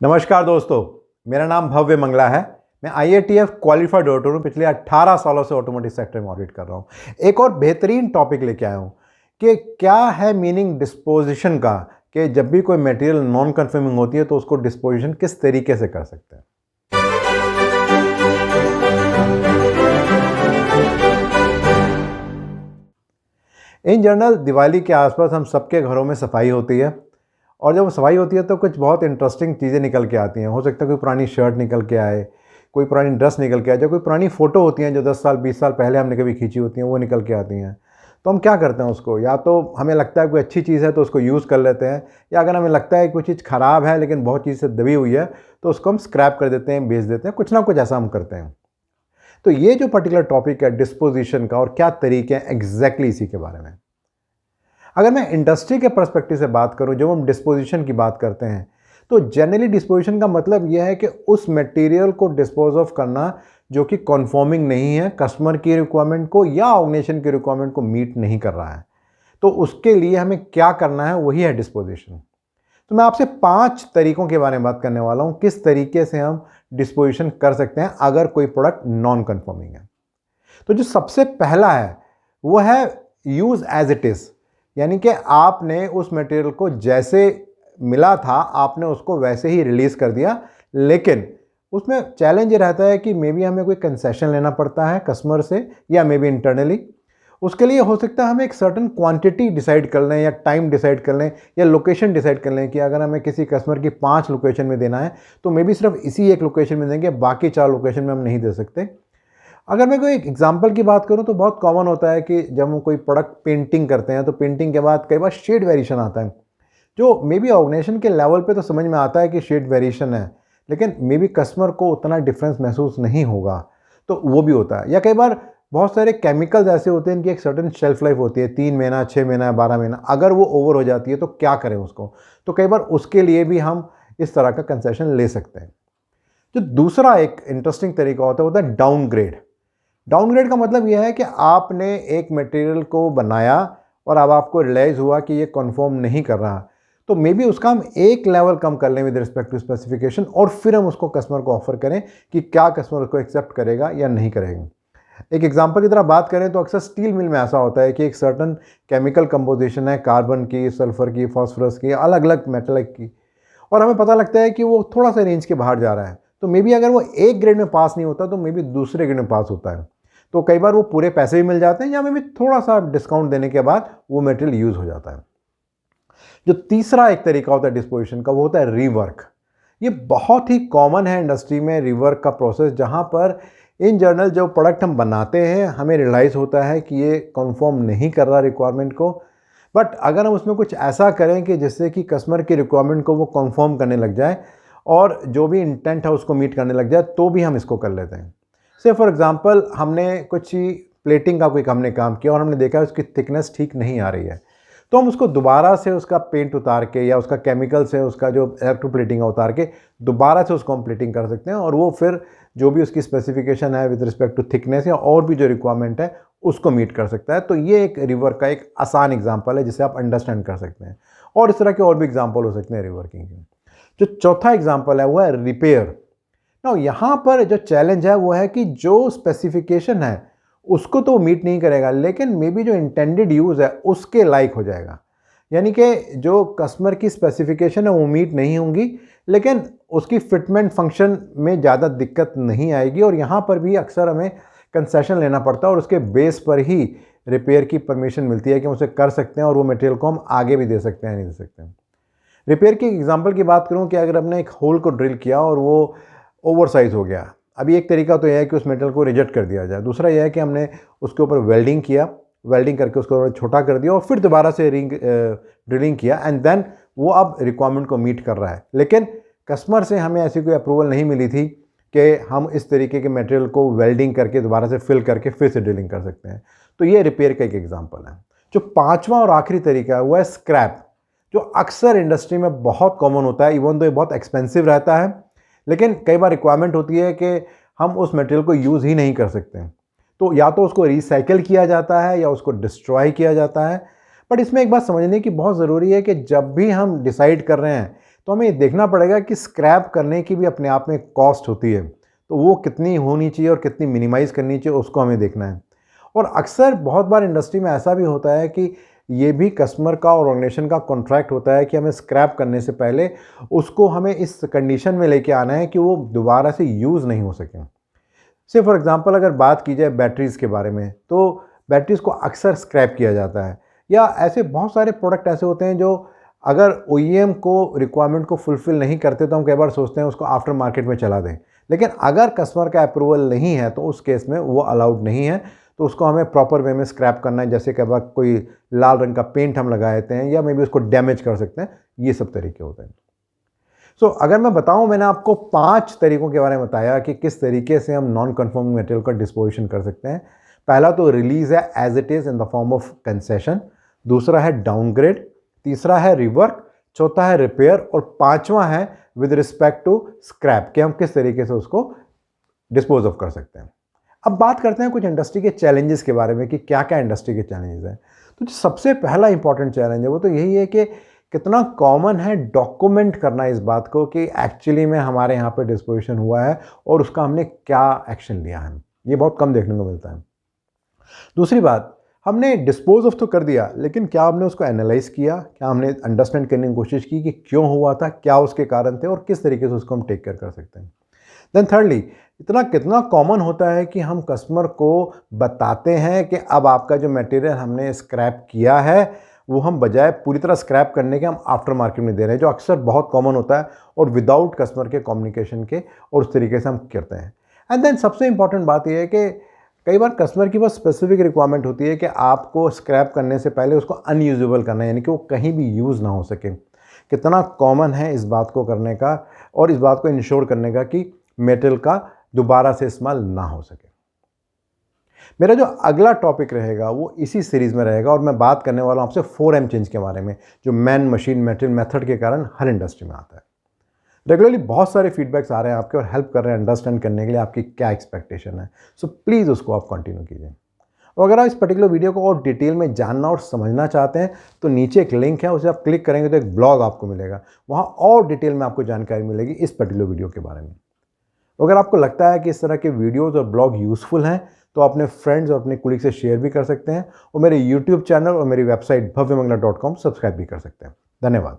नमस्कार दोस्तों, मेरा नाम भव्य मंगला है। मैं IATF क्वालिफाइड ऑडिटर हूँ। पिछले 18 सालों से ऑटोमोटिव सेक्टर में ऑडिट कर रहा हूँ। एक और बेहतरीन टॉपिक लेके आया हूँ कि क्या है मीनिंग डिस्पोजिशन का, कि जब भी कोई मटेरियल नॉन कंफर्मिंग होती है तो उसको डिस्पोजिशन किस तरीके से कर सकते हैं। इन जनरल दिवाली के आसपास हम सबके घरों में सफाई होती है, और जब सफाई होती है तो कुछ बहुत इंटरेस्टिंग चीज़ें निकल के आती हैं। हो सकता है कोई पुरानी शर्ट निकल के आए, कोई पुरानी ड्रेस निकल के आए, जो कोई पुरानी फ़ोटो होती हैं जो 10 साल 20 साल पहले हमने कभी खींची होती हैं, वो निकल के आती हैं। तो हम क्या करते हैं उसको, या तो हमें लगता है कोई अच्छी चीज़ है तो उसको यूज़ कर लेते हैं, या अगर हमें लगता है कोई चीज़ ख़राब है लेकिन बहुत चीज़ से दबी हुई है तो उसको हम स्क्रैप कर देते हैं, बेच देते हैं, कुछ ना कुछ ऐसा हम करते हैं। तो ये जो पर्टिकुलर टॉपिक है डिस्पोजिशन का और क्या तरीके हैं, एग्जैक्टली इसी के बारे में। अगर मैं इंडस्ट्री के पर्सपेक्टिव से बात करूं, जब हम डिस्पोजिशन की बात करते हैं तो जनरली डिस्पोजिशन का मतलब यह है कि उस मटेरियल को डिस्पोज ऑफ करना जो कि कन्फर्मिंग नहीं है, कस्टमर की रिक्वायरमेंट को या ऑर्गेनाइजेशन की रिक्वायरमेंट को मीट नहीं कर रहा है, तो उसके लिए हमें क्या करना है, वही है डिस्पोजिशन। तो मैं आपसे 5 तरीकों के बारे में बात करने वाला हूं, किस तरीके से हम डिस्पोजिशन कर सकते हैं अगर कोई प्रोडक्ट नॉन कन्फर्मिंग है। तो जो सबसे पहला है वो है यूज एज इट इज़, यानी कि आपने उस मटेरियल को जैसे मिला था आपने उसको वैसे ही रिलीज़ कर दिया, लेकिन उसमें चैलेंज ये रहता है कि मे बी हमें कोई कंसेशन लेना पड़ता है कस्टमर से, या मे बी इंटरनली। उसके लिए हो सकता है हमें एक सर्टन क्वांटिटी डिसाइड कर लें, या टाइम डिसाइड कर लें, या लोकेशन डिसाइड कर लें कि अगर हमें किसी कस्टमर की 5 लोकेशन में देना है तो मे बी सिर्फ इसी एक लोकेशन में देंगे, बाकी 4 लोकेशन में हम नहीं दे सकते। अगर मैं कोई एक एग्जांपल की बात करूं तो बहुत कॉमन होता है कि जब हम कोई प्रोडक्ट पेंटिंग करते हैं तो पेंटिंग के बाद कई बार शेड वेरिएशन आता है, जो मे बी ऑर्गेनाइजेशन के लेवल पे तो समझ में आता है कि शेड वेरिएशन है, लेकिन मे बी कस्टमर को उतना डिफरेंस महसूस नहीं होगा, तो वो भी होता है। या कई बार बहुत सारे केमिकल्स ऐसे होते हैं इनकी एक सर्टन शेल्फ लाइफ होती है, 3 महीना, 6 महीना, 12 महीना। अगर वो ओवर हो जाती है तो क्या करें उसको, तो कई बार उसके लिए भी हम इस तरह का कंसेशन ले सकते हैं। जो दूसरा एक इंटरेस्टिंग तरीका होता है वो होता है डाउनग्रेड। डाउनग्रेड का मतलब यह है कि आपने एक मटेरियल को बनाया और अब आपको रियलाइज़ हुआ कि ये कन्फर्म नहीं कर रहा, तो मे बी उसका हम एक लेवल कम कर लें विद रिस्पेक्ट टू स्पेसिफिकेशन, और फिर हम उसको कस्टमर को ऑफर करें कि क्या कस्टमर उसको एक्सेप्ट करेगा या नहीं करेगा। एक एग्जांपल की तरह बात करें तो अक्सर स्टील मिल में ऐसा होता है कि एक सर्टन केमिकल कंपोजिशन है, कार्बन की, सल्फर की, फास्फोरस की, अलग अलग मेटलिक की, और हमें पता लगता है कि वो थोड़ा सा रेंज के बाहर जा रहा है, तो मे बी अगर वो एक ग्रेड में पास नहीं होता तो मे बी दूसरे ग्रेड में पास होता है। तो कई बार वो पूरे पैसे भी मिल जाते हैं, या में भी थोड़ा सा डिस्काउंट देने के बाद वो मटेरियल यूज़ हो जाता है। जो तीसरा एक तरीका होता है डिस्पोजिशन का वो होता है रीवर्क। ये बहुत ही कॉमन है इंडस्ट्री में रीवर्क का प्रोसेस, जहाँ पर इन जनरल जो प्रोडक्ट हम बनाते हैं हमें रियलाइज़ होता है कि ये कन्फर्म नहीं कर रहा रिक्वायरमेंट को, बट अगर हम उसमें कुछ ऐसा करें कि जिससे कि कस्टमर की रिक्वायरमेंट को वो कन्फर्म करने लग जाए और जो भी इंटेंट है उसको मीट करने लग जाए, तो भी हम इसको कर लेते हैं। से फॉर एग्जांपल हमने कुछ ही प्लेटिंग का कोई हमने काम किया और हमने देखा उसकी थिकनेस ठीक नहीं आ रही है, तो हम उसको दोबारा से उसका पेंट उतार के या उसका केमिकल से उसका जो इलेक्ट्रोप्लेटिंग है उतार के दोबारा से उसको हम प्लेटिंग कर सकते हैं, और वो फिर जो भी उसकी स्पेसिफिकेशन है विद रिस्पेक्ट टू थिकनेस या और भी जो रिक्वायरमेंट है उसको मीट कर सकता है। तो ये एक रिवर्क का एक आसान एग्जाम्पल है जिसे आप अंडरस्टैंड कर सकते हैं, और इस तरह के और भी एग्जाम्पल हो सकते हैं रिवर्किंग के। जो चौथा एग्जाम्पल है वो है रिपेयर। ना यहाँ पर जो चैलेंज है वो है कि जो स्पेसिफिकेशन है उसको तो मीट नहीं करेगा, लेकिन मे बी जो इंटेंडेड यूज़ है उसके लायक हो जाएगा। यानी कि जो कस्टमर की स्पेसिफिकेशन है वो मीट नहीं होंगी, लेकिन उसकी फिटमेंट फंक्शन में ज़्यादा दिक्कत नहीं आएगी, और यहाँ पर भी अक्सर हमें कंसेशन लेना पड़ता है और उसके बेस पर ही रिपेयर की परमिशन मिलती है कि हम उसे कर सकते हैं और वो मटेरियल को हम आगे भी दे सकते हैं, नहीं दे सकते हैं। रिपेयर की एग्जांपल की बात करूं कि अगर हमने एक होल को ड्रिल किया और वो ओवर साइज़ हो गया, अभी एक तरीका तो यह है कि उस मेटल को रिजेक्ट कर दिया जाए, दूसरा यह है कि हमने उसके ऊपर वेल्डिंग किया, वेल्डिंग करके उसको छोटा कर दिया और फिर दोबारा से ड्रिलिंग किया, एंड देन वो अब रिक्वायरमेंट को मीट कर रहा है। लेकिन कस्टमर से हमें ऐसी कोई अप्रूवल नहीं मिली थी कि हम इस तरीके के मटेरियल को वेल्डिंग करके दोबारा से फिल करके फिर से ड्रिलिंग कर सकते हैं। तो ये रिपेयर का एक एग्जाम्पल है। जो पाँचवा और आखिरी तरीका है वो है स्क्रैप, जो अक्सर इंडस्ट्री में बहुत कॉमन होता है। इवन तो ये बहुत एक्सपेंसिव रहता है, लेकिन कई बार रिक्वायरमेंट होती है कि हम उस मटेरियल को यूज़ ही नहीं कर सकते, तो या तो उसको रिसाइकिल किया जाता है या उसको डिस्ट्रॉय किया जाता है। बट इसमें एक बात समझने की बहुत ज़रूरी है कि जब भी हम डिसाइड कर रहे हैं तो हमें देखना पड़ेगा कि स्क्रैप करने की भी अपने आप में कॉस्ट होती है, तो वो कितनी होनी चाहिए और कितनी मिनिमाइज़ करनी चाहिए उसको हमें देखना है। और अक्सर बहुत बार इंडस्ट्री में ऐसा भी होता है कि ये भी कस्टमर का और ऑर्गेनाइजेशन का कॉन्ट्रैक्ट होता है कि हमें स्क्रैप करने से पहले उसको हमें इस कंडीशन में लेके आना है कि वो दोबारा से यूज़ नहीं हो सकें। से फॉर एग्ज़ाम्पल अगर बात की जाए बैटरीज़ के बारे में, तो बैटरीज़ को अक्सर स्क्रैप किया जाता है, या ऐसे बहुत सारे प्रोडक्ट ऐसे होते हैं जो अगर ओईएम को रिक्वायरमेंट को फुलफ़िल नहीं करते तो हम कई बार सोचते हैं उसको आफ्टर मार्केट में चला दें, लेकिन अगर कस्टमर का अप्रूवल नहीं है तो उस केस में वो अलाउड नहीं है, तो उसको हमें प्रॉपर वे में स्क्रैप करना है। जैसे कई बार कोई लाल रंग का पेंट हम लगा देते हैं या मे बी उसको डैमेज कर सकते हैं, ये सब तरीके होते हैं। अगर मैं बताऊं, मैंने आपको 5 तरीकों के बारे में बताया कि किस तरीके से हम नॉन कन्फर्मिंग मटेरियल का डिस्पोजिशन कर सकते हैं। पहला तो रिलीज है as it is in the form of concession, दूसरा है डाउनग्रेड, तीसरा है रिवर्क, चौथा है रिपेयर और पांचवा है विद रिस्पेक्ट टू स्क्रैप, कि हम किस तरीके से उसको डिस्पोज ऑफ कर सकते हैं। अब बात करते हैं कुछ इंडस्ट्री के चैलेंजेस के बारे में कि क्या क्या इंडस्ट्री के चैलेंजेस हैं। तो जो सबसे पहला इंपॉर्टेंट चैलेंज है वो तो यही है कि कितना कॉमन है डॉक्यूमेंट करना इस बात को कि एक्चुअली में हमारे यहाँ पे डिस्पोजिशन हुआ है और उसका हमने क्या एक्शन लिया है। ये बहुत कम देखने को मिलता है। दूसरी बात, हमने डिस्पोज ऑफ तो कर दिया, लेकिन क्या हमने उसको एनालाइज किया, क्या हमने अंडरस्टैंड करने की कोशिश की कि क्यों हुआ था, क्या उसके कारण थे और किस तरीके से उसको हम टेक केयर कर सकते हैं। देन थर्डली, कितना कॉमन होता है कि हम कस्टमर को बताते हैं कि अब आपका जो मटेरियल हमने स्क्रैप किया है वो हम बजाय पूरी तरह स्क्रैप करने के हम आफ्टर मार्केट में दे रहे हैं, जो अक्सर बहुत कॉमन होता है और विदाउट कस्टमर के कम्युनिकेशन के, और उस तरीके से हम करते हैं। एंड देन सबसे इंपॉर्टेंट बात यह है कि कई बार कस्टमर की बस स्पेसिफिक रिक्वायरमेंट होती है कि आपको स्क्रैप करने से पहले उसको अनयूजेबल करना है, यानी कि वो कहीं भी यूज़ ना हो सके। कितना कॉमन है इस बात को करने का और इस बात को इंश्योर करने का कि मटेरियल का दोबारा से इस्तेमाल ना हो सके। मेरा जो अगला टॉपिक रहेगा वो इसी सीरीज़ में रहेगा और मैं बात करने वाला हूँ आपसे 4M चेंज के बारे में, जो मैन मशीन मटेरियल मेथड के कारण हर इंडस्ट्री में आता है। रेगुलरली बहुत सारे फीडबैक्स आ रहे हैं आपके और हेल्प कर रहे हैं अंडरस्टैंड करने के लिए आपकी क्या एक्सपेक्टेशन है। सो प्लीज़ उसको आप कंटिन्यू कीजिए। और अगर आप इस पर्टिकुलर वीडियो को और डिटेल में जानना और समझना चाहते हैं तो नीचे एक लिंक है, उसे आप क्लिक करेंगे तो एक ब्लॉग आपको मिलेगा, वहाँ और डिटेल में आपको जानकारी मिलेगी इस पर्टिकुलर वीडियो के बारे में। अगर आपको लगता है कि इस तरह के वीडियोज़ और ब्लॉग यूज़फुल हैं तो अपने फ्रेंड्स और अपने कोलीग से शेयर भी कर सकते हैं और मेरे यूट्यूब चैनल और मेरी वेबसाइट bhavyamangla.com सब्सक्राइब भी कर सकते हैं। धन्यवाद।